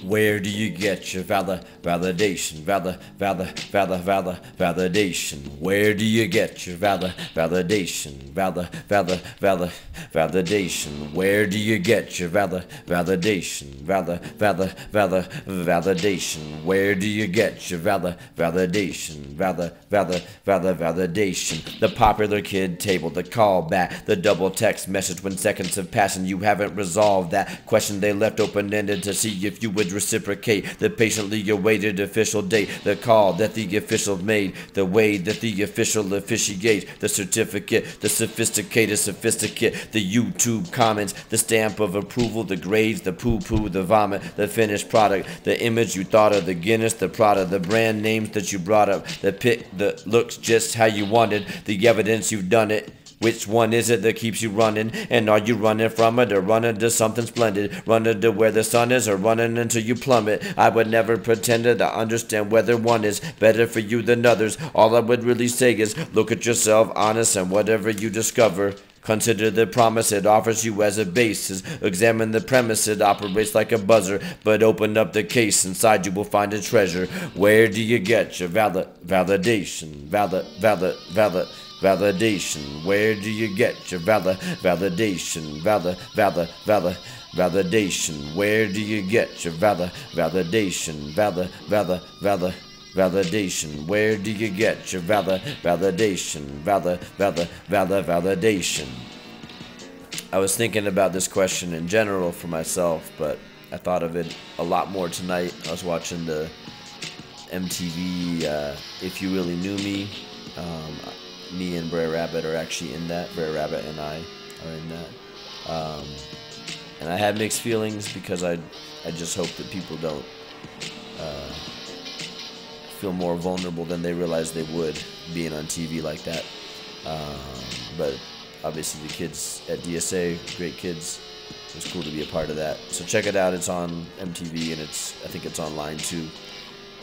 Where do you get your validation? Validation. Where do you get your validation? Validation. Where do you get your validation? Validation. Where do you get your validation? Validation. The popular kid table, the callback, the double text message when seconds have passed and you haven't resolved that question they left open-ended to see if you would reciprocate. The patiently awaited official date, the call that the official made, the way that the official officiates, the certificate, the sophisticated sophisticate, the YouTube comments, the stamp of approval, the grades, the poo-poo, the vomit, the finished product, the image you thought of, the Guinness, the Prada, the brand names that you brought up, the pic that looks just how you wanted, the evidence you've done it. Which one is it that keeps you running? And are you running from it or running to something splendid? Running to where the sun is or running until you plummet? I would never pretend to understand whether one is better for you than others. All I would really say is look at yourself honest and whatever you discover. Consider the promise it offers you as a basis. Examine the premise it operates like a buzzer. But open up the case, inside you will find a treasure. Where do you get your validation? Validation. Where do you get your validation? Validation. Where do you get your validation? Validation. Where do you get your validation? Validation. I was thinking about this question in general for myself, but I thought of it a lot more tonight. I was watching the MTV If You Really Knew Me. Me and Brer Rabbit are actually in that. Brer Rabbit and I are in that. And I had mixed feelings because I just hope that people don't feel more vulnerable than they realize they would being on TV like that. But obviously the kids at DSA, great kids. It was cool to be a part of that. So check it out. It's on MTV and I think it's online too.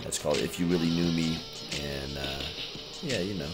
It's called If You Really Knew Me. And yeah, you know.